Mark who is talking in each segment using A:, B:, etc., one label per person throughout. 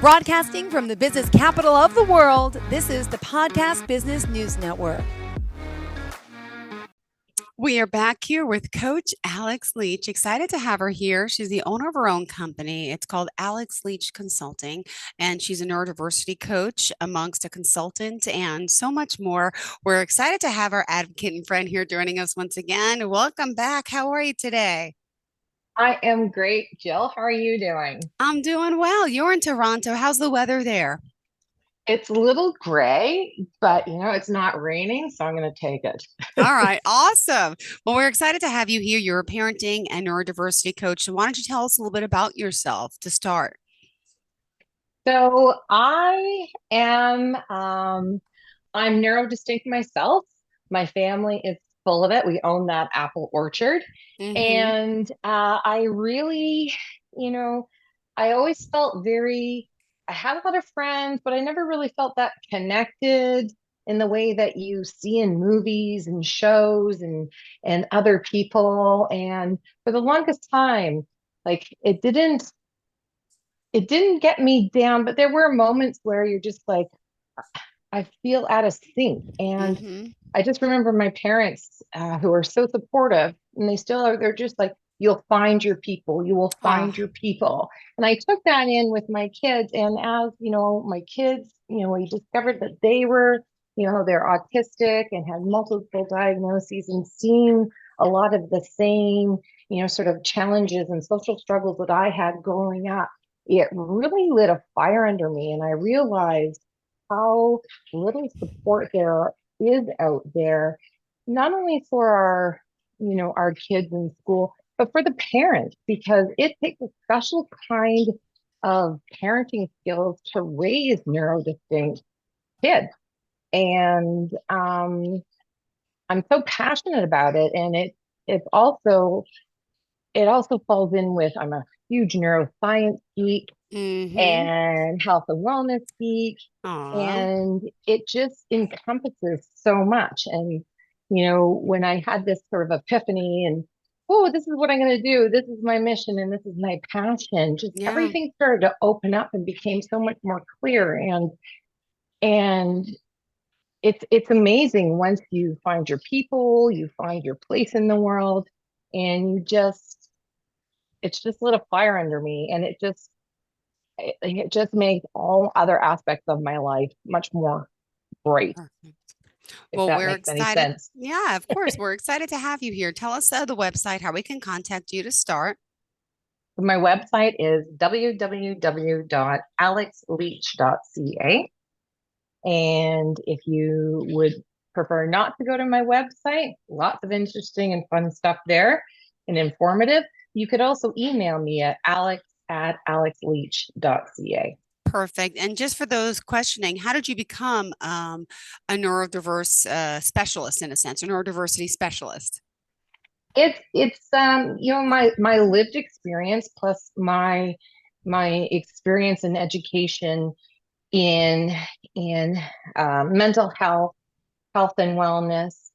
A: Broadcasting from the business capital of the world, this is the Podcast Business News Network.
B: We are back here with Coach Alex Leech. Excited to have her here. She's the owner of her own company. It's called Alex Leech Consulting, and she's a neurodiversity coach, amongst a consultant, and so much more. We're excited to have our advocate and friend here joining us once again. Welcome back. How are you today?
C: I am great, Jill. How are you doing?
B: I'm doing well. You're in Toronto. How's the weather there?
C: It's a little gray, but it's not raining, so I'm going to take it.
B: All right, awesome. Well, we're excited to have you here. You're a parenting and neurodiversity coach. So why don't you tell us a little bit about yourself to start?
C: So I'm neurodistinct myself. My family is full of it. We own that apple orchard.
B: Mm-hmm.
C: And I really, you know, I always felt I had a lot of friends, but I never really felt that connected in the way that you see in movies and shows and other people. And for the longest time, like it didn't get me down, but there were moments where you're just like, I feel out of sync. And
B: Mm-hmm.
C: I just remember my parents, who are so supportive, and they still are, they're just like, you'll find your people, you will find
B: Oh,
C: your people. And I took that in with my kids. And as, my kids, we discovered that they were, they're autistic and had multiple diagnoses and seeing a lot of the same, sort of challenges and social struggles that I had growing up. It really lit a fire under me. And I realized how little support there is out there, not only for our kids in school, but for the parents, because it takes a special kind of parenting skills to raise neurodistinct kids. And I'm so passionate about it. And it's also it also falls in with, I'm a huge neuroscience geek
B: mm-hmm.
C: and health and wellness geek.
B: Aw.
C: And it just encompasses so much. And, when I had this sort of epiphany and, oh, this is what I'm going to do, this is my mission and this is my passion, just
B: Yeah.
C: everything started to open up and became so much more clear. And it's amazing once you find your people, you find your place in the world, and it's just lit a fire under me. And it just makes all other aspects of my life much more bright,
B: Perfect.
C: if
B: Well,
C: that
B: we're
C: makes any
B: excited.
C: sense.
B: Yeah, of course. We're excited to have you here. Tell us the website, how we can contact you to start.
C: My website is www.alexleech.ca. And if you would prefer not to go to my website, lots of interesting and fun stuff there and informative. You could also email me at alex@alexleech.ca.
B: Perfect. And just for those questioning, how did you become a neurodiverse specialist in a sense, a neurodiversity specialist?
C: It's my lived experience plus my experience in education in mental health, health and wellness,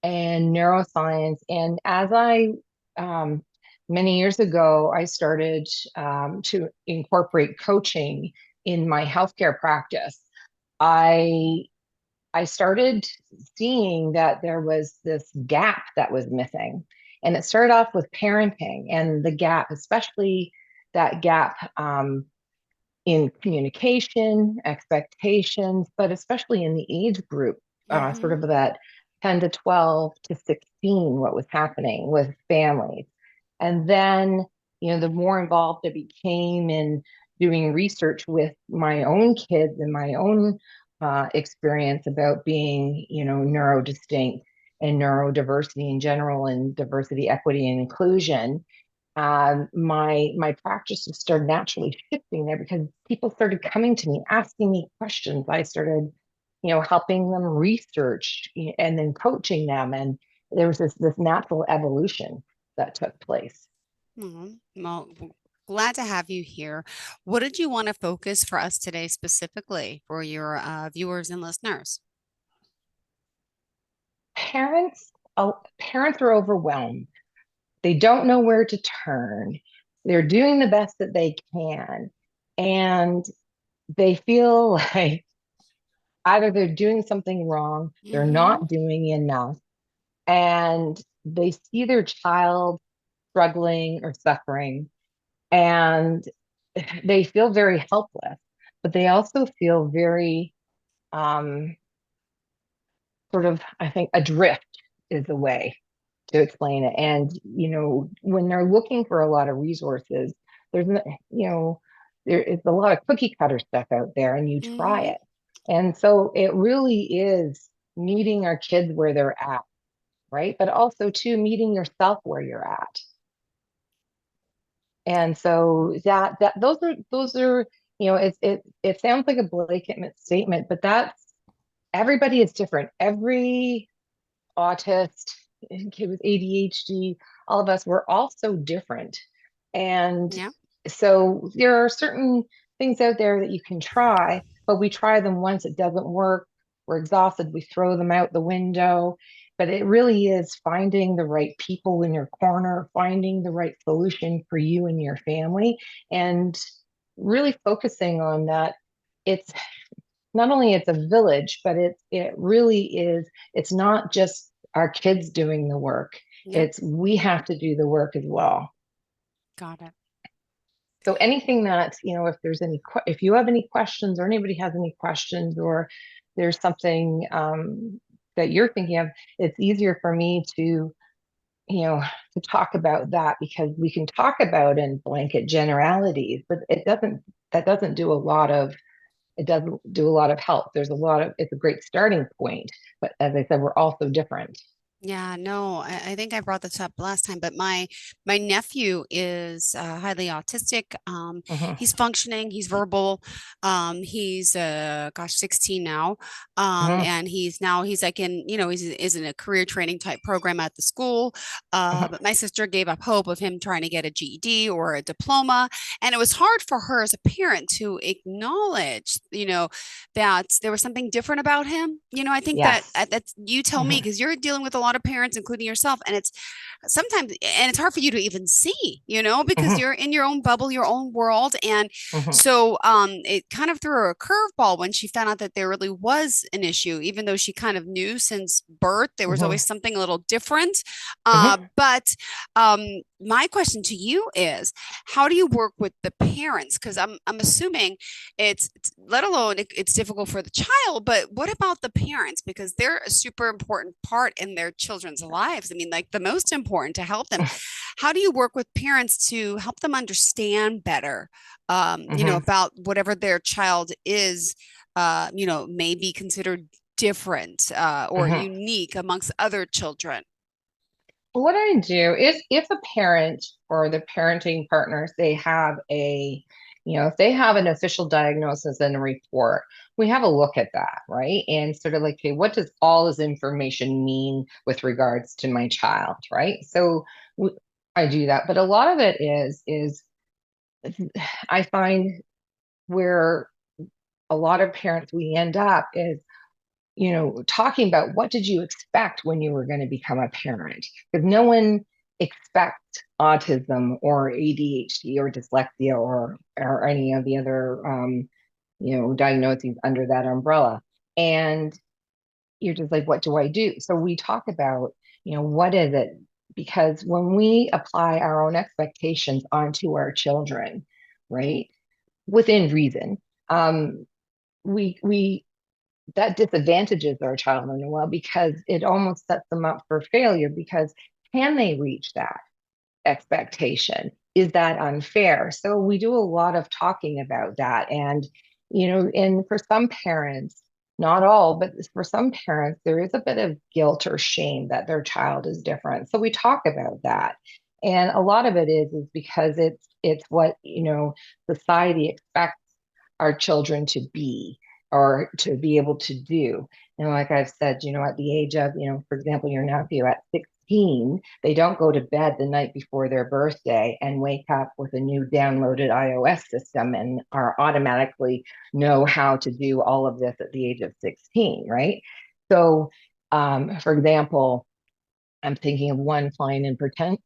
C: and neuroscience. And as I many years ago, I started to incorporate coaching in my healthcare practice. I I started seeing that there was this gap that was missing. And it started off with parenting and the gap, especially that gap in communication, expectations, but especially in the age group, sort
B: Mm-hmm.
C: of that 10 to 12 to 16, what was happening with families. And then, the more involved I became in doing research with my own kids and my own experience about being, neurodistinct and neurodiversity in general and diversity, equity, and inclusion, my practices started naturally shifting there because people started coming to me, asking me questions. I started, helping them research and then coaching them. And there was this natural evolution that took place.
B: Well, glad to have you here. What did you want to focus for us today specifically for your viewers and listeners?
C: Parents, parents are overwhelmed. They don't know where to turn. They're doing the best that they can. And they feel like either they're doing something wrong, they're
B: Mm-hmm.
C: not doing enough, and they see their child struggling or suffering, and they feel very helpless, but they also feel very um, sort of, I think, adrift is the way to explain it. And, when they're looking for a lot of resources, there's, you know, there is a lot of cookie cutter stuff out there and you try
B: Mm-hmm.
C: it. And so it really is meeting our kids where they're at, right? But also too, meeting yourself where you're at. And so that those are, it sounds like a blanket statement, but that's everybody is different. Every autist, kid with ADHD, all of us, we're all so different. And
B: Yeah.
C: so there are certain things out there that you can try, but we try them once, it doesn't work. We're exhausted, we throw them out the window. But it really is finding the right people in your corner, finding the right solution for you and your family, and really focusing on that. It's not only it's a village, but it really is, it's not just our kids doing the work.
B: Yep.
C: It's we have to do the work as well.
B: Got it.
C: So anything that, if there's if you have any questions or anybody has any questions or there's something that you're thinking of, it's easier for me you know, to talk about that because we can talk about in blanket generalities, but that doesn't do a lot of it doesn't do a lot of help. It's a great starting point, but as I said, we're also different.
B: Yeah, no, I think I brought this up last time, but my nephew is highly autistic.
C: Hmm.
B: He's functioning, he's verbal. He's 16 now.
C: Hmm.
B: And he's like he's in a career training type program at the school.
C: Hmm.
B: But my sister gave up hope of him trying to get a GED or a diploma, and it was hard for her as a parent to acknowledge, that there was something different about him. I think that
C: Yes.
B: that's you tell me
C: Hmm.
B: because you're dealing with a lot of parents, including yourself, and it's sometimes and it's hard for you to even see, because
C: Hmm.
B: you're in your own bubble, your own world. And
C: Hmm.
B: so it kind of threw her a curveball when she found out that there really was an issue, even though she kind of knew since birth there was
C: Hmm.
B: always something a little different.
C: Hmm.
B: But my question to you is, how do you work with the parents? Because I'm assuming let alone it's difficult for the child, but what about the parents? Because they're a super important part in their children's lives. I mean, like the most important to help them. How do you work with parents to help them understand better,
C: Hmm.
B: about whatever their child is, may be considered different or
C: Hmm.
B: unique amongst other children?
C: What I do is if a parent or the parenting partners, if they have an official diagnosis and a report, we have a look at that, right? And sort of like, okay, what does all this information mean with regards to my child, right? So I do that, but a lot of it is I find where a lot of parents we end up is talking about what did you expect when you were going to become a parent? Because no one expects autism or ADHD or dyslexia or any of the other diagnoses under that umbrella. And you're just like, what do I do? So we talk about, what is it? Because when we apply our own expectations onto our children, right, within reason, um, we that disadvantages our child in a while because it almost sets them up for failure because can they reach that expectation? Is that unfair? So we do a lot of talking about that. And for some parents, not all, but for some parents, there is a bit of guilt or shame that their child is different. So we talk about that. And a lot of it is because it's what, society expects our children to be or to be able to do. And like I've said, at the age of, for example, your nephew at 16, they don't go to bed the night before their birthday and wake up with a new downloaded iOS system and are automatically know how to do all of this at the age of 16, right? So, for example, I'm thinking of one client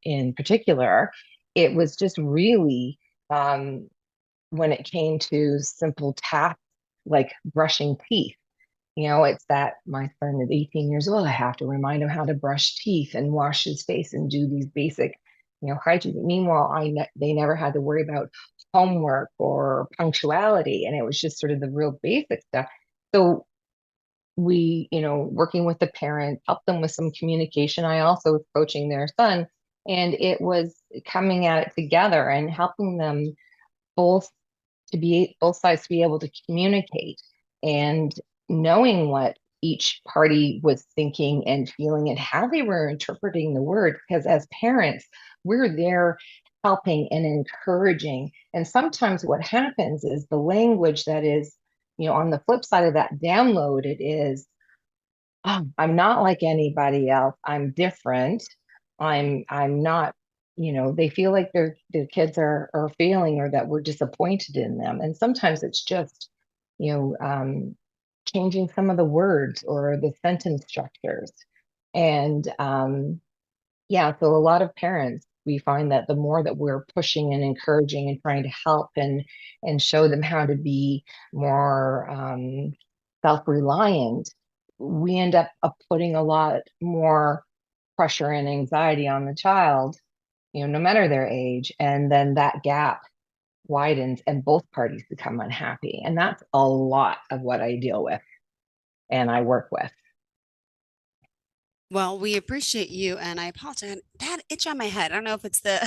C: in particular. It was just really when it came to simple tasks like brushing teeth. It's that my son is 18 years old. I have to remind him how to brush teeth and wash his face and do these basic, hygiene. Meanwhile, they never had to worry about homework or punctuality, and it was just sort of the real basic stuff. So we, working with the parents, helped them with some communication. I also was coaching their son, and it was coming at it together and helping them both both sides to be able to communicate and knowing what each party was thinking and feeling and how they were interpreting the word. Because as parents, we're there helping and encouraging. And sometimes what happens is the language that is, on the flip side of that download, it is, oh, I'm not like anybody else. I'm different. I'm not, they feel like their kids are failing or that we're disappointed in them. And sometimes it's just, you know, um, changing some of the words or the sentence structures. And yeah, so a lot of parents, we find that the more that we're pushing and encouraging and trying to help and show them how to be more self-reliant, we end up putting a lot more pressure and anxiety on the child, no matter their age, and then that gap widens and both parties become unhappy. And that's a lot of what I deal with and I work with.
B: Well, we appreciate you, and I apologize. Bad itch on my head. I don't know if it's the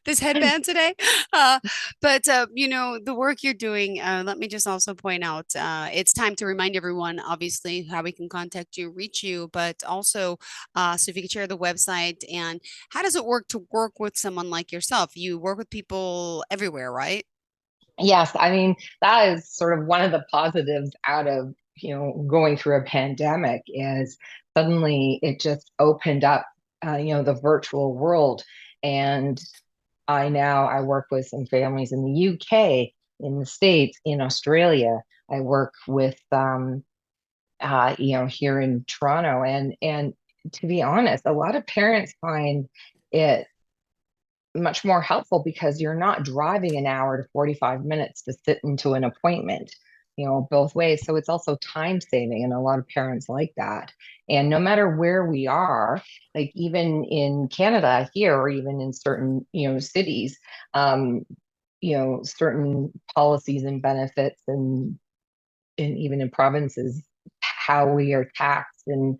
B: this headband today, uh, but the work you're doing. Let me just also point out, it's time to remind everyone, obviously, how we can contact you, reach you, but also, so if you could share the website and how does it work to work with someone like yourself? You work with people everywhere, right?
C: Yes, I mean, that is sort of one of the positives out of, going through a pandemic is suddenly it just opened up, the virtual world. And I work with some families in the UK, in the States, in Australia. I work with, here in Toronto. And to be honest, a lot of parents find it much more helpful because you're not driving an hour to 45 minutes to sit into an appointment, both ways. So it's also time saving, and a lot of parents like that. And no matter where we are, like even in Canada here, or even in certain, cities, certain policies and benefits and even in provinces, how we are taxed and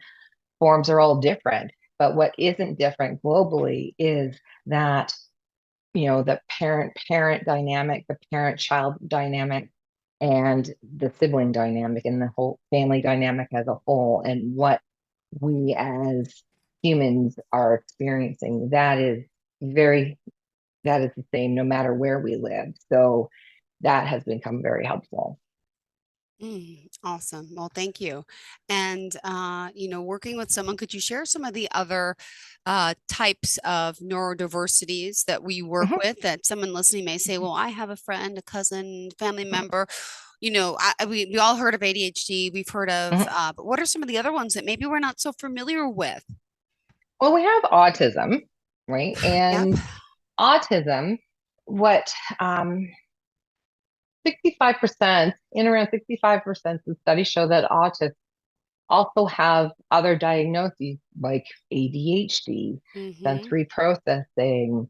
C: forms are all different. But what isn't different globally is that the parent dynamic, the parent child dynamic, and the sibling dynamic, and the whole family dynamic as a whole, and what we as humans are experiencing. Very, that is the same no matter where we live. So that has become very helpful.
B: Awesome. Well, thank you. And working with someone, could you share some of the other types of neurodiversities that we work
C: Mhm,
B: with that someone listening may say, well, I have a friend, a cousin, family
C: mhm,
B: member. We all heard of ADHD, we've heard of,
C: mhm.
B: but what are some of the other ones that maybe we're not so familiar with?
C: Well, we have autism, right?
B: Yep.
C: And autism, what 65%, in around 65% of studies show that autists also have other diagnoses like ADHD,
B: Mm-hmm.
C: sensory processing.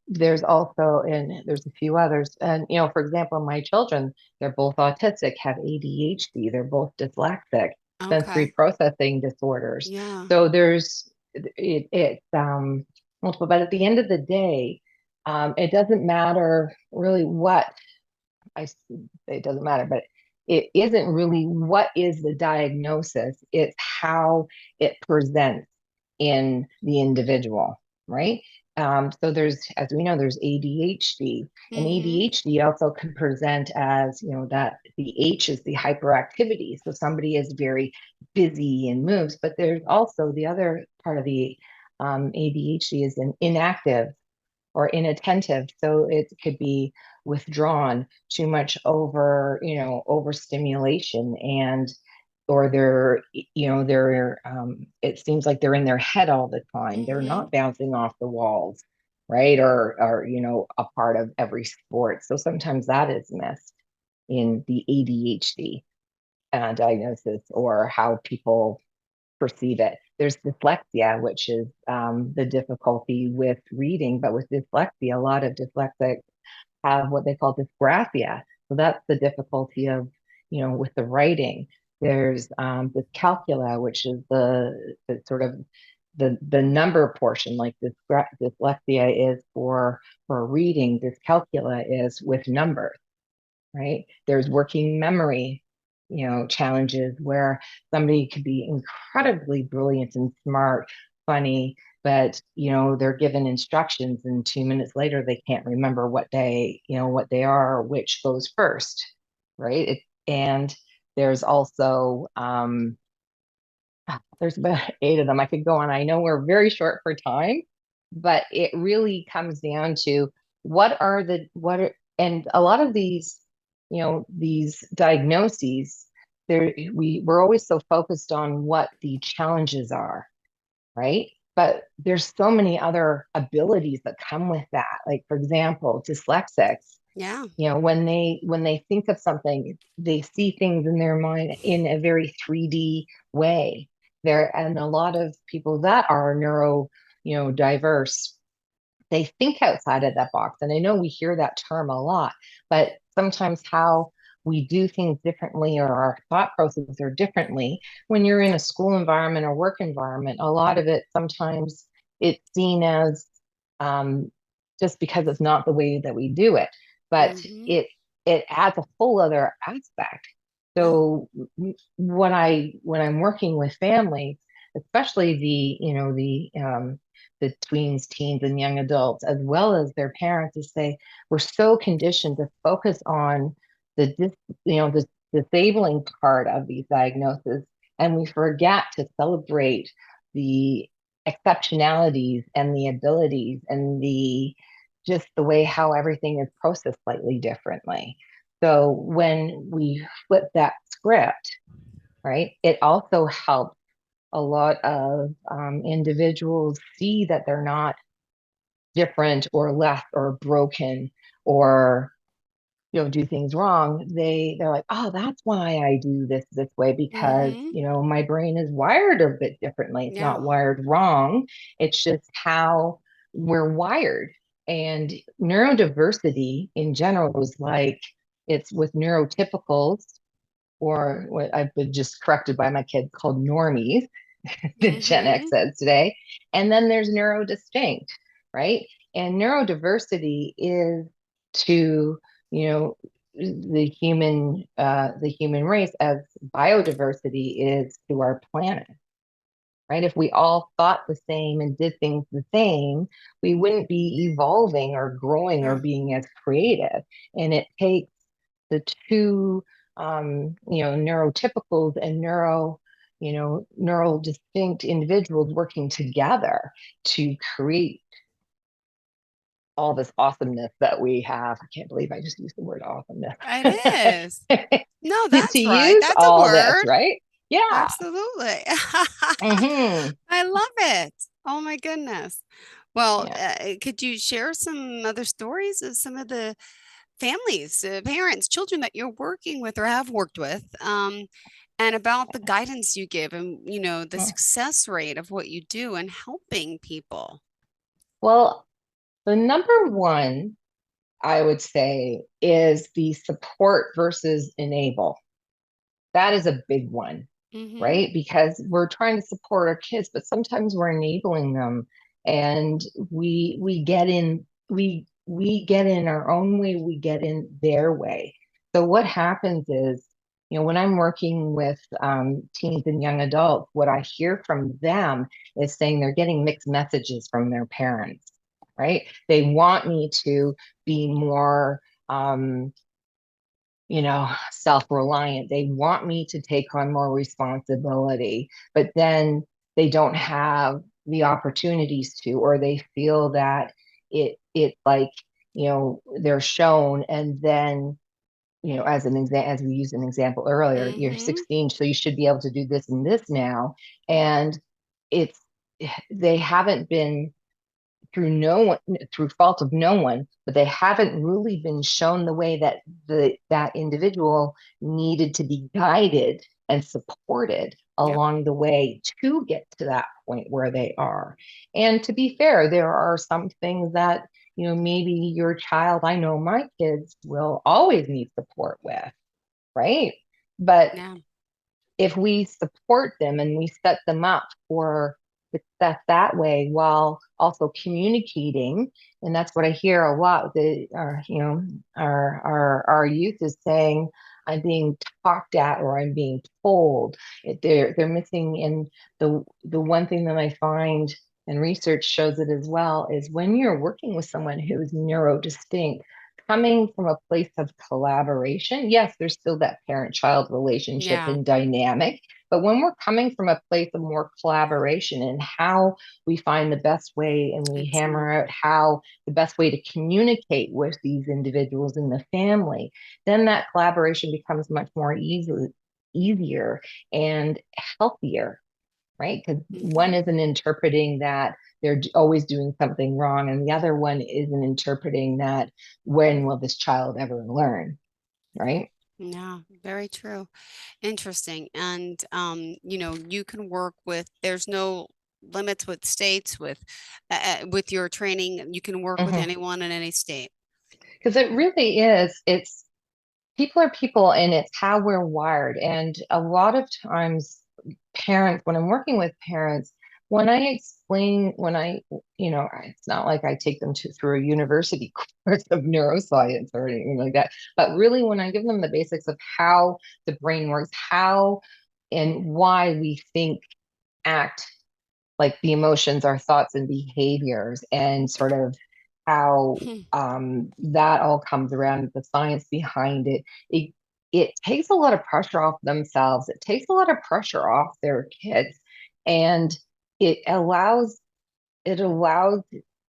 C: There's a few others. And, for example, my children, they're both autistic, have ADHD, they're both dyslexic, sensory
B: Okay.
C: processing disorders.
B: Yeah.
C: So it's multiple, but at the end of the day, it doesn't matter really what I it doesn't matter, but it isn't really what is the diagnosis, it's how it presents in the individual, right? So as we know, there's ADHD, and
B: Mm-hmm.
C: ADHD also can present as, that the H is the hyperactivity. So somebody is very busy and moves, but there's also the other part of the ADHD is an inactive or inattentive. So it could be withdrawn, too much overstimulation, and or it seems like they're in their head all the time. They're
B: Mm-hmm.
C: not bouncing off the walls. right? Or, a part of every sport. So sometimes that is missed in the ADHD diagnosis or how people perceive it. There's dyslexia, which is the difficulty with reading, but with dyslexia, a lot of dyslexics have what they call dysgraphia. So that's the difficulty of, with the writing. There's dyscalculia, which is the sort of the number portion, like dyslexia is for reading, dyscalculia is with numbers, right? There's working memory, challenges where somebody could be incredibly brilliant and smart, funny, but they're given instructions and 2 minutes later they can't remember what they are or which goes first, right? And there's also there's about 8 of them. I could go on. I know we're very short for time, but it really comes down to and a lot of these diagnoses, we're always so focused on what the challenges are, right? But there's so many other abilities that come with that. Like, for example, dyslexics,
B: Yeah.
C: when they think of something, they see things in their mind in a very 3D way. And a lot of people that are diverse, they think outside of that box. And I know we hear that term a lot, but sometimes how we do things differently or our thought processes are differently when you're in a school environment or work environment. A lot of it sometimes it's seen as just because it's not the way that we do it, but
B: Mm-hmm.
C: it adds a whole other aspect.
B: Yeah.
C: So when I'm working with families, especially the tweens, teens, and young adults, as well as their parents, to say we're so conditioned to focus on the disabling part of these diagnoses, and we forget to celebrate the exceptionalities and the abilities and the way how everything is processed slightly differently. So when we flip that script, right, it also helps a lot of individuals see that they're not different or less or broken or do things wrong. They're like, oh, that's why I do this way, because
B: Mm-hmm.
C: my brain is wired a bit differently. It's
B: Yeah.
C: not wired wrong, it's just how we're wired. And neurodiversity in general is like, it's with neurotypicals, or what I've been just corrected by my kids called normies, the Gen X
B: Mm-hmm.
C: says today. And then there's neurodistinct, right? And neurodiversity is to, the human race as biodiversity is to our planet, right? If we all thought the same and did things the same, we wouldn't be evolving or growing or
B: Yeah.
C: being as creative. And it takes the two, neurotypicals and neural distinct individuals working together to create all this awesomeness that we have. I can't believe I just used the word awesomeness.
B: It is. No,
C: to
B: that's right.
C: use
B: That's a
C: all this,
B: word.
C: right? Yeah.
B: Absolutely.
C: Hmm.
B: I love it. Oh my goodness. Well,
C: Yeah.
B: could you share some other stories of some of the families, parents, children that you're working with or have worked with, and about the guidance you give and, the success rate of what you do in helping people?
C: Well, the number one I would say is the support versus enable. That is a big one,
B: Mm-hmm.
C: right? Because we're trying to support our kids, but sometimes we're enabling them, and we get in our own way, we get in their way. So what happens is, when I'm working with teens and young adults, what I hear from them is saying they're getting mixed messages from their parents, right? They want me to be more self-reliant. They want me to take on more responsibility, but then they don't have the opportunities to, or they feel that it like, they're shown, and then, as we used an example earlier, you're
B: Mm-hmm.
C: 16, so you should be able to do this and this now. And it's they haven't been through no one, through fault of no one, but they haven't really been shown the way that that individual needed to be guided and supported
B: Yep.
C: along the way to get to that point where they are. And to be fair, there are some things that, maybe your child, I know my kids will always need support with, right? But
B: Yeah.
C: if we support them and we set them up for success that way while also communicating, and that's what I hear a lot, our youth is saying, I'm being talked at or I'm being told. They're missing. And the one thing that I find, and research shows it as well, is when you're working with someone who is neurodistinct, coming from a place of collaboration, yes, there's still that parent-child relationship
B: Yeah.
C: and dynamic, but when we're coming from a place of more collaboration and how we find the best way and we
B: It's
C: hammer out how the best way to communicate with these individuals in the family, then that collaboration becomes much more easier and healthier, right? Because one
B: mhm.
C: isn't interpreting that they're always doing something wrong, and the other one isn't interpreting that when will this child ever learn, right?
B: Yeah, very true. Interesting. And you can work with, there's no limits with states with your training. You can work with
C: Mm-hmm.
B: anyone in any state.
C: Because it really is, it's people are people and it's how we're wired. And a lot of times, parents, when I'm working with parents, when I explain, it's not like I take them through a university course of neuroscience or anything like that, but really when I give them the basics of how the brain works, how and why we think, act, like the emotions, our thoughts and behaviors, and sort of how that all comes around, the science behind it. It takes a lot of pressure off themselves. It takes a lot of pressure off their kids, and it allows it allows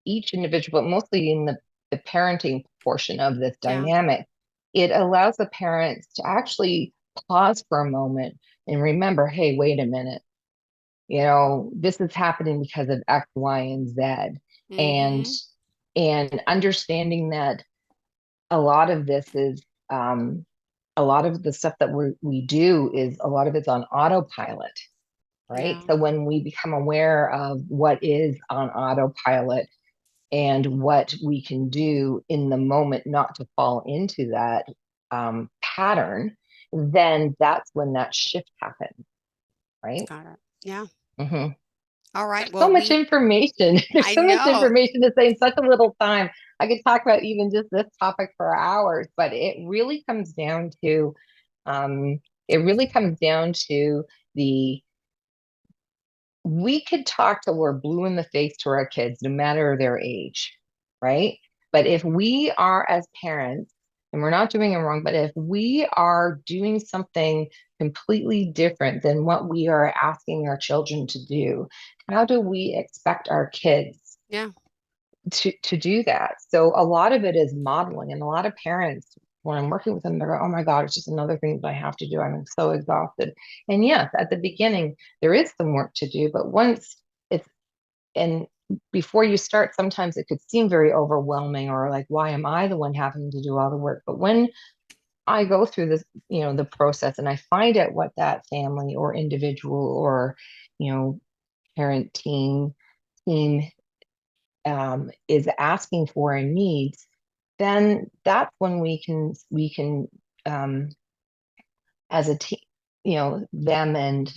C: each individual, but mostly in the parenting portion of this
B: Yeah.
C: dynamic, it allows the parents to actually pause for a moment and remember, hey, wait a minute, this is happening because of X, Y, and Z. And
B: Mm-hmm.
C: and understanding that a lot of this is a lot of the stuff that we do is a lot of it's on autopilot, right?
B: Yeah.
C: So when we become aware of what is on autopilot and what we can do in the moment not to fall into that pattern, then that's when that shift happens, right?
B: Got it. Yeah.
C: Mm-hmm.
B: All right.
C: There's so
B: Well,
C: much information. There's
B: I
C: so much
B: know.
C: information to say in such a little time. I could talk about even just this topic for hours, but um, it really comes down to the, we could talk till we're blue in the face to our kids, no matter their age, right? But if we are as parents, and we're not doing it wrong, but if we are doing something completely different than what we are asking our children to do, how do we expect our kids
B: Yeah.
C: to do that? So a lot of it is modeling, and a lot of parents, when I'm working with them, they're, oh my God, it's just another thing that I have to do. I'm so exhausted. And yes, at the beginning, there is some work to do, but once it's, and before you start, sometimes it could seem very overwhelming or like, why am I the one having to do all the work? But when I go through this, the process, and I find out what that family or individual or, you know, parent team is asking for and needs, then that's when we can um, as a team, them and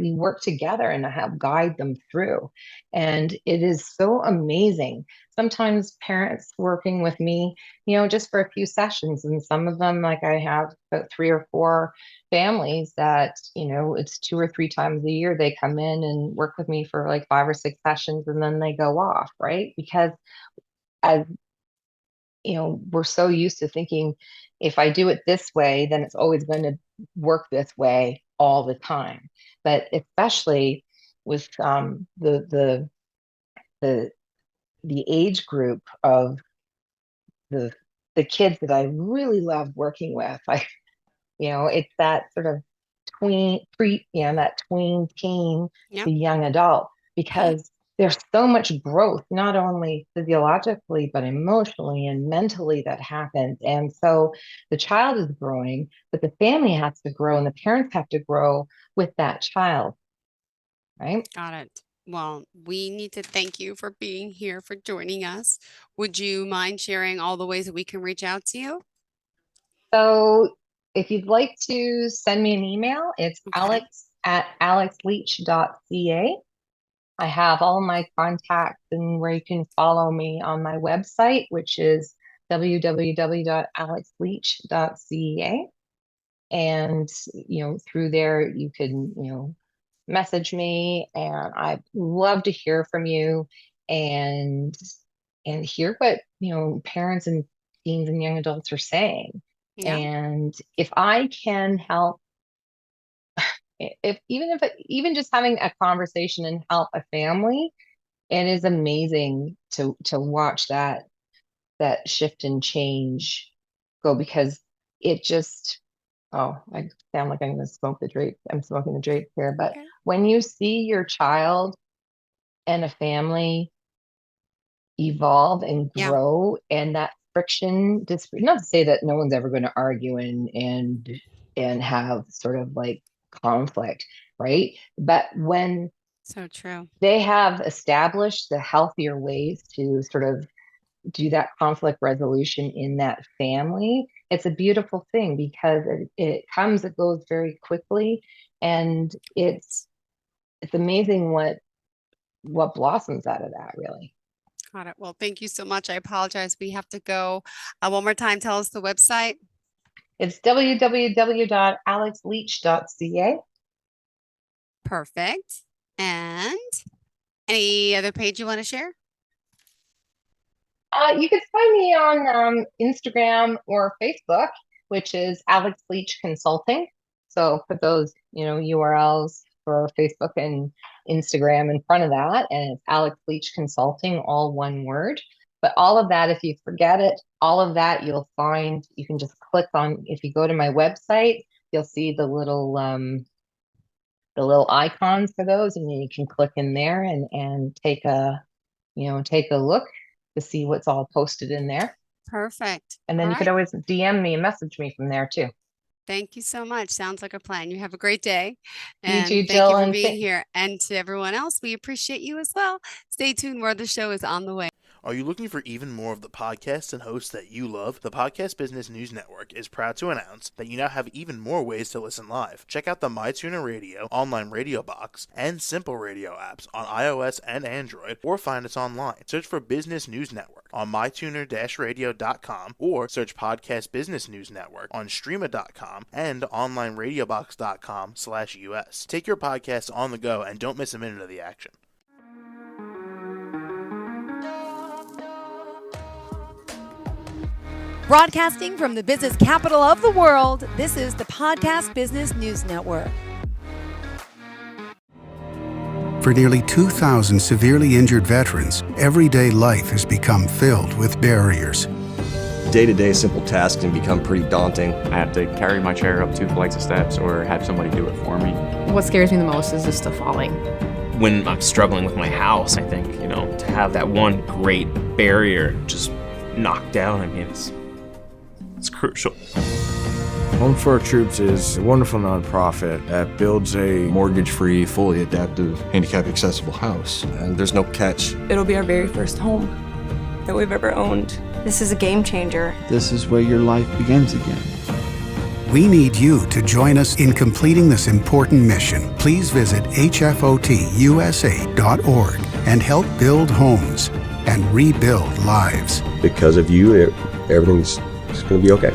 C: we work together and I help guide them through. And it is so amazing. Sometimes parents working with me, just for a few sessions, and some of them, like I have about 3 or 4 families that, it's 2 or 3 times a year they come in and work with me for like 5 or 6 sessions and then they go off, right? Because as we're so used to thinking, if I do it this way, then it's always going to work this way all the time. But especially with the the age group of the the kids that I really love working with, it's that sort of that tween teen
B: Yep.
C: to young adult, because there's so much growth, not only physiologically, but emotionally and mentally that happens. And so the child is growing, but the family has to grow and the parents have to grow with that child, right?
B: Got it. Well, we need to thank you for being here, for joining us. Would you mind sharing all the ways that we can reach out to you?
C: So if you'd like to send me an email, it's
B: Okay.
C: alex@alexleech.ca. I have all my contacts and where you can follow me on my website, which is www.alexleech.ca. And, through there, you can, message me, and I'd love to hear from you and hear what, parents and teens and young adults are saying.
B: Yeah.
C: And if I can help, even just having a conversation and help a family, it is amazing to watch that shift and change go, because it just, oh, I sound like I'm going to smoke the drape. I'm smoking the drape here. But
B: Okay.
C: when you see your child and a family evolve and
B: Yeah.
C: grow, and that friction, not to say that no one's ever going to argue and have sort of like conflict, right? But when
B: So true.
C: they have established the healthier ways to sort of do that conflict resolution in that family, it's a beautiful thing, because it goes very quickly, and it's amazing what blossoms out of that, really.
B: Got it. Well, thank you so much. I apologize. We have to go. One more time, tell us the website.
C: It's www.alexleech.ca.
B: Perfect. And any other page you want to share?
C: You can find me on Instagram or Facebook, which is Alex Leech Consulting. So put those, URLs for Facebook and Instagram in front of that, and it's Alex Leech Consulting, all one word. But all of that, if you forget it, all of that you can just click on. If you go to my website, you'll see the little icons for those, and you can click in there and take a look to see what's all posted in there.
B: Perfect.
C: And then
B: All
C: you could
B: right.
C: always DM me and message me from there too.
B: Thank you so much. Sounds like a plan. You have a great day.
C: You
B: And
C: too,
B: thank you
C: Jill.
B: for
C: And
B: being here. And to everyone else, we appreciate you as well. Stay tuned, where the show is on the way.
D: Are you looking for even more of the podcasts and hosts that you love? The Podcast Business News Network is proud to announce that you now have even more ways to listen live. Check out the MyTuner Radio, online radio box, and Simple Radio apps on iOS and Android, or find us online. Search for Business News Network on mytuner-radio.com, or search Podcast Business News Network on streama.com and onlineradiobox.com/US. Take your podcast on the go and don't miss a minute of the action.
A: Broadcasting from the business capital of the world, this is the Podcast Business News Network.
E: For nearly 2,000 severely injured veterans, everyday life has become filled with barriers.
F: Day-to-day simple tasks can become pretty daunting.
G: I have to carry my chair up 2 flights of steps or have somebody do it for me.
H: What scares me the most is just the falling.
I: When I'm struggling with my house, I think, to have that one great barrier just knocked down, it's crucial.
J: Home for Our Troops is a wonderful nonprofit that builds a
F: Mortgage-free, fully adaptive, handicap-accessible house. And there's no catch.
K: It'll be our very first home that we've ever owned. This is a game changer.
L: This is where your life begins again.
E: We need you to join us in completing this important mission. Please visit hfotusa.org and help build homes and rebuild lives.
F: Because of you, everything's going to be okay.